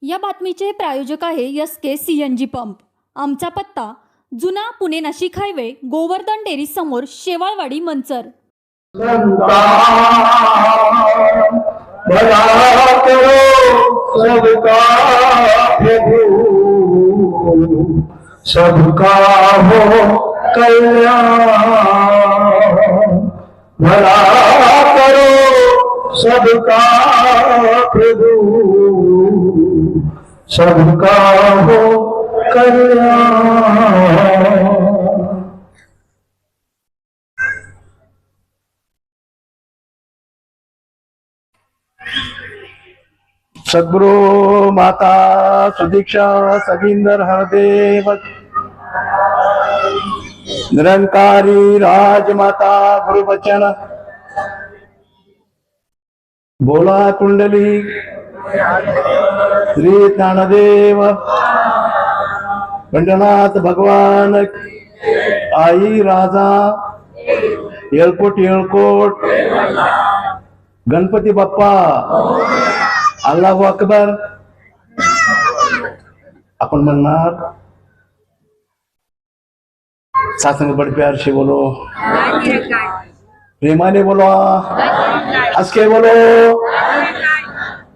या बातमीचे प्रायोजक आहे SK CNG पंप. आमचा पत्ता जुना पुणे नाशिक हायवे, गोवर्धन डेअरी समोर, शेवाळवाडी, मंचर. सबका हो कल्याण, भला करो सबका प्रभु, सबका हो कल्याण. सद्गुरु माता सुदीक्षा सगींदर हरदेव, निरंकारी राजमाता गुरुवचन, बोला कुंडली श्री ज्ञानदेव पंडनाथ भगवान, आई राजा येळकोट येळकोट, गणपती बाप्पा, अल्लाहू अकबर. आपण म्हणणार सासंग बड़ प्यार से बोलो, प्रेमाने बोलो, हंस के बोलो.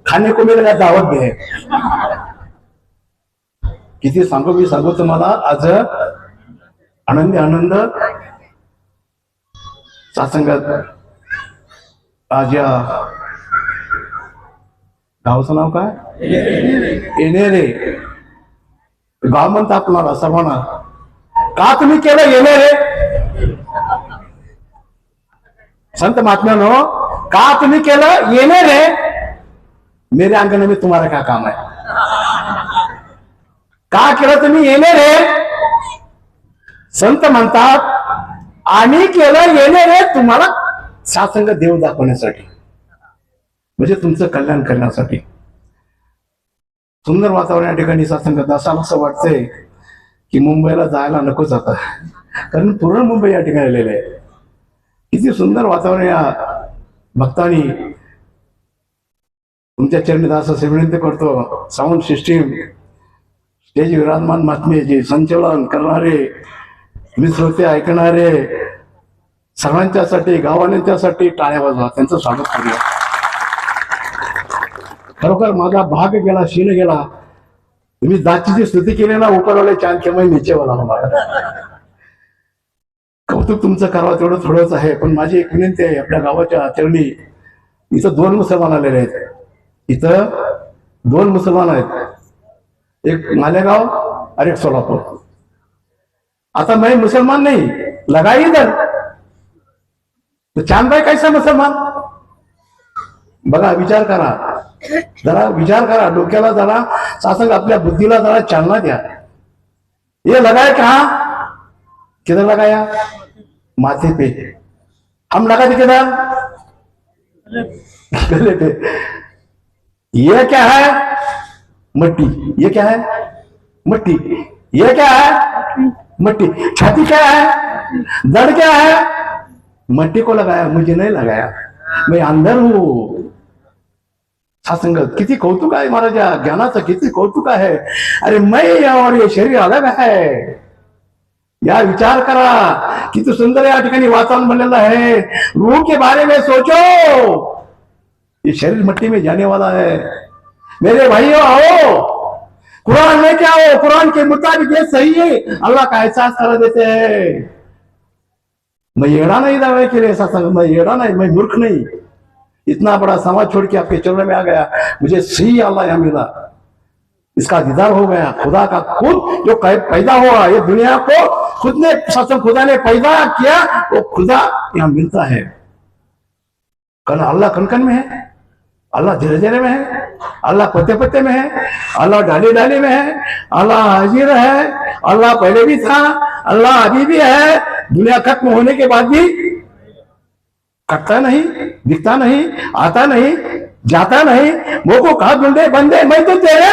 खाने को मिलेगा, दावत भी है. किती सांगू मी सांगू तुम्हाला. आज आनंदी आनंद सासंगात. आज या गावचं नाव काय? येणेरे गाव म्हणतात आपल्याला सर्वांना. का तुम्ही केलं येणेरे? संत महात्म्यानो, का तुम्ही केलं येणेरे? मेरे अंगण में तुम्हारा क्या काम है? का केलं तुम्ही येणेरे? संत म्हणतात आम्ही केलं येणेरे तुम्हाला सासंग देव दाखवण्यासाठी, म्हणजे तुमचं कल्याण करण्यासाठी. सुंदर वातावरण या ठिकाणी सत्संगात असावं असं वाटतंय की मुंबईला जायला नकोच आता, कारण पूर्ण मुंबई या ठिकाणी आलेले आहे. किती सुंदर वातावरण. या भक्तांनी तुमच्या चरणी दास असे विनंती करतो, साऊंड सिस्टीम, स्टेज विराजमान महात्मेचे संचलन करणारे, तुम्ही श्रोते ऐकणारे सर्वांच्यासाठी, गाववाल्यांच्यासाठी टाळ्या वाजवा, त्यांचं स्वागत करूया. खरोखर माझा भाग गेला, शीन गेला. तुम्ही दाचीची स्तुती केली ना, उपरवाले चांद केव्हा नीचे वाला मला. कौतुक तुमचं करावं तेवढं थोडंच आहे, पण माझी एक विनंती आहे आपल्या गावाच्या चरणी. इथं 2 मुसलमान आलेले आहेत. इथं 2 मुसलमान आहेत, एक मालेगाव और एक सोलापूर. आता मैं मुसलमान नहीं लगा इधर, तो चांद भाई कैसा मुसलमान? बघा, विचार करा, जरा विचार करा, डोक्याला जरा सासंग आपल्या बुद्धीला जरा चालना द्या. ये लगाया कहा? किधर लगाया? माथे पे. हम लगाते किधर? गले पे. ये क्या है? मट्टी. ये क्या है? मट्टी. ये क्या है? मट्टी. छाती क्या है? दड़ क्या है? मट्टी को लगाया, मुझे नहीं लगाया, मैं अंदर हूं. सत्संगत किती कौतुक आहे महाराजा, ज्ञानाचं किती कौतुक आहे. अरे मैं और ये शरीर अलग है. या विचार करा, किती सुंदर या ठिकाणी वातावरण बनलेलं आहे. रूह के बारे में सोचो. ये शरीर मिट्टी में जाने वाला है. मेरे भाइयों आओ, कुरान में क्या हो, कुरान के मुताबिक ये सही है, अल्लाह का एहसास करा देते हैं. मैं येड़ा नहीं दावे के लिए सत्संग, मैं येड़ा नहीं, मैं मूर्ख नहीं. इतना बड़ा समाज छोड़ के आपके चरणों में आ गया, मुझे सही अल्लाह यहाँ मिला, इसका दीदार हो गया. खुदा का खुद जो पैदा हुआ, ये दुनिया को खुद ने, सत्संग खुदा ने पैदा किया, वो खुदा यहाँ मिलता है. कल अल्लाह कन कन में है, अल्लाह धीरे धीरे में है, अल्लाह पत्ते पत्ते में है, अल्लाह डाली डाली में है, अल्लाह हाजिर है, अल्लाह पहले भी था, अल्लाह अभी भी है, दुनिया खत्म होने के बाद भी कटता नहीं, दिखता नहीं, आता नहीं, जाता नहीं. मोको कहा ढूंढे बंदे, मैं तो तेरे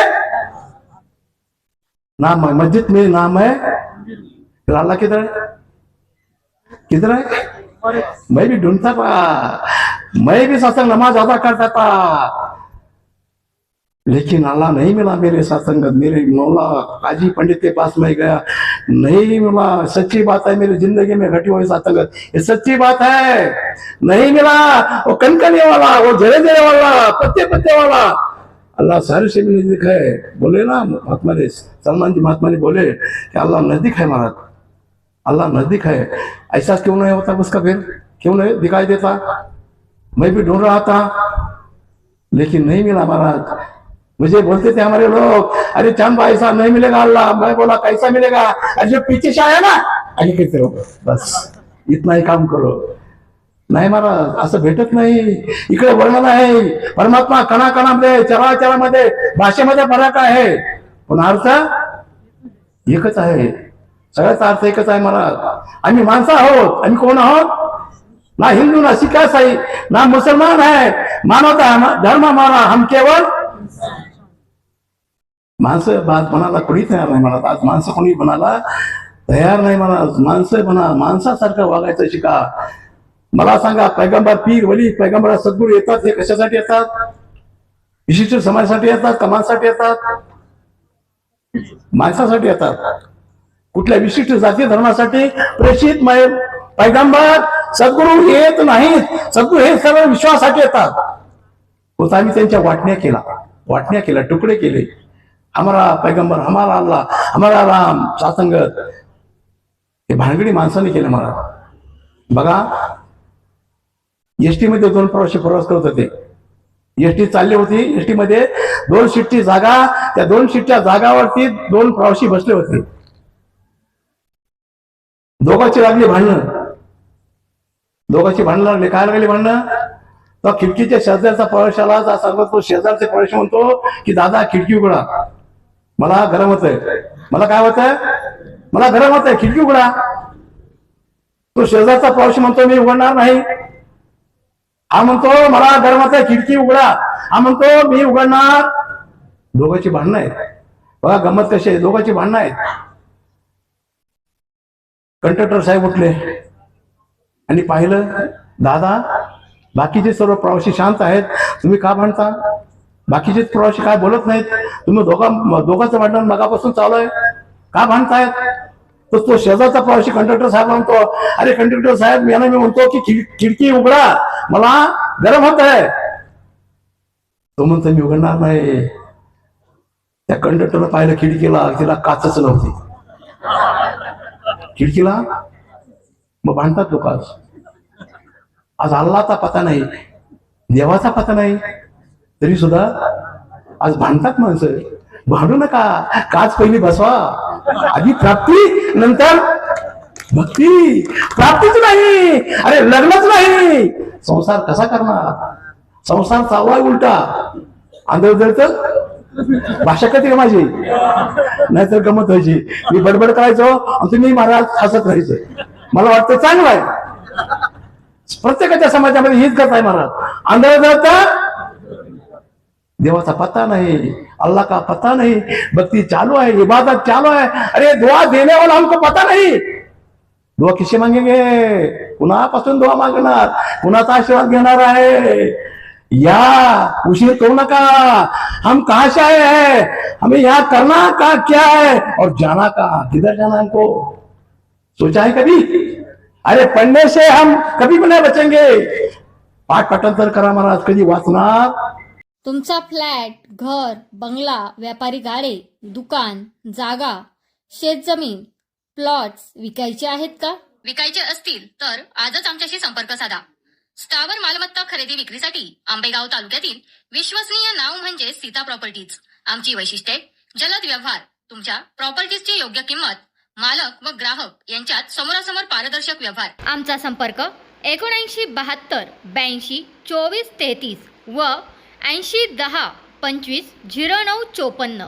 नाम है, मस्जिद में नाम है. फिर अल्लाह किधर है? किधर है? मैं भी ढूंढता था, मैं भी सत्संग नमाज अदा करता था, लेकिन अल्लाह नहीं मिला मेरे साथ संगत। मेरे मौला काजी पंडित के पास मैं गया, नहीं मिला। सच्ची बात है, मेरी जिंदगी में घटी हुई साथ संगत, ये सच्ची बात है। नहीं मिला वो कनकने वाला, वो जरे जरे वाला, पत्ते पत्ते वाला। अल्लाह सारे से भी नजदीक है। बोले ना महात्मा ने, सलमान जी महात्मा ने बोले कि अल्लाह नजदीक है महाराज, अल्लाह नजदीक है। ऐसा क्यों नहीं होता उसका, फिर क्यों नहीं दिखाई देता? मैं भी ढूंढ रहा था लेकिन नहीं मिला महाराज। मुझे बोलते थे हमारे लोग, अरे चांद भाई साहब नहीं मिलेगा अल्लाह। मैं बोला कैसा मिलेगा? अरे जो पीछे से आया ना आगे कहते रहो, बस इतना ही काम करो। नाही महाराज, असं भेटत नाही। इकडे वर्णन आहे परमात्मा कणाकणामध्ये, चराचरामध्ये, भाषेमध्ये फरक आहे, पण अर्थ एकच आहे। सगळ्याचा अर्थ एकच आहे महाराज। आम्ही माणसं आहोत, आम्ही कोण आहोत? ना हिंदू ना सिख साई ना मुसलमान है, मानवता धर्म हमारा, हम केवळ माणसं बनायला कोणी तयार नाही म्हणत। आज माणसं कोणी बनायला तयार नाही म्हणत। माणसं बना, माणसासारखं वागायचं शिका। मला सांगा, पैगंबर पीर वली पैगंबर सद्गुरू येतात हे कशासाठी येतात? विशिष्ट समाजासाठी येतात का माणसासाठी येतात? माणसासाठी येतात। कुठल्या विशिष्ट जाती धर्मासाठी प्रेषित पैगंबर सद्गुरू येत नाहीत। सद्गुरू हे सर्व विश्वासाठी येतात। होता आम्ही त्यांच्या वाटण्या केल्या, तुकडे केले। हमारा पैगंबर, हमारा अल्लाह, हमारा राम, सासंगत, हे भानगडी माणसाने केलं मला। बघा, एसटी मध्ये 2 प्रवासी प्रवास करत होते। एसटी चालली होती, एसटी मध्ये 2 सीटची जागा, त्या 2 सीटच्या जागावरती 2 प्रवासी बसले होते। दोघांची लागली भांडणं, लागली। काय लागली भांडणं? तो खिडकीच्या शेजारचा प्रवाशाला सांगतो, तो शेजारचे प्रवासी म्हणतो की दादा खिडकी उघडा, मला गरम होतंय। मला काय होतंय? मला गरम होतंय, खिडकी उघडा। तो शेजारचा प्रवासी म्हणतो मी उघडणार नाही। हा म्हणतो मला गरम होतंय, खिडकी उघडा। हा म्हणतो मी उघडणार। दोघांची भांडणं आहेत। बघा गंमत कशी आहे, दोघांची भांडणं आहेत। कंडक्टर साहेब उठले आणि पाहिलं, दादा बाकीचे सर्व प्रवासी शांत आहेत, तुम्ही का भांडता? बाकीचे प्रवासी काय बोलत नाहीत, तुम्ही दोघांचं भांडण मगापासून चालू आहे, का भांडतायत? तर तो शेजारचा प्रवासी कंडक्टर साहेब म्हणतो, अरे कंडक्टर साहेब मी म्हणतो की खिडकी उघडा, मला गरम होत आहे। तो म्हणतो मी उघडणार नाही। त्या कंडक्टरनं पाहिलं खिडकीला, तिला काचच नव्हती खिडकीला। मग भांडतात लोक। आज अल्लाचा पता नाही, देवाचा पता नाही, तरी सुद्धा आज भांडतात माणसं। भांडू नका, काच पहिली बसवा। आधी प्राप्ती, नंतर भक्ती। प्राप्तीच नाही, अरे लग्नच नाही, संसार कसा करणार? संसार चालवाय उलटा। आंधळ तर भाषा कधी माझी, नाहीतर गमत व्हायची। मी बडबड करायचो आणि तुम्ही महाराज हसत राहायचं। मला वाटतं चांगलं आहे। प्रत्येकाच्या समाजामध्ये हीच गत आहे महाराज। आंधळ देवाचा पता नहीं, अल्लाह का पता नहीं, भक्ति चालू है, इबादत चालू है। अरे दुआ देने वाला हमको पता नहीं, दुआ किसे मांगेंगे? कुणापासून दुआ मागणार, कुणाचा आशीर्वाद घेणार आहे? या उशीर करू नका। हम कहां से आए हैं, हमें यहाँ करना का क्या है और जाना का, किधर जाना हमको? सोचा है कभी? अरे पढ़ने से हम कभी भी नहीं बचेंगे। पाठ पाठांतर करा महाराज, कधी वाचणार? तुमचा फ्लॅट, घर, बंगला, व्यापारी गाडे, दुकान, जागा, शेतजमीन, प्लॉट्स विकायचे आहेत का? विकायचे असतील तर आजच आमच्याशी संपर्क साधा। स्थावर मालमत्ता खरेदी विक्रीसाठी आंबेगाव तालुक्यातील विश्वसनीय नाव म्हणजे सीता प्रॉपर्टीज। आमची वैशिष्ट्ये: जलद व्यवहार, तुमच्या प्रॉपर्टीजची योग्य किंमत, मालक व ग्राहक यांच्यात समोरासमोर पारदर्शक व्यवहार। आमचा संपर्क 7972 82 24 33 व 80 10 25 09 54।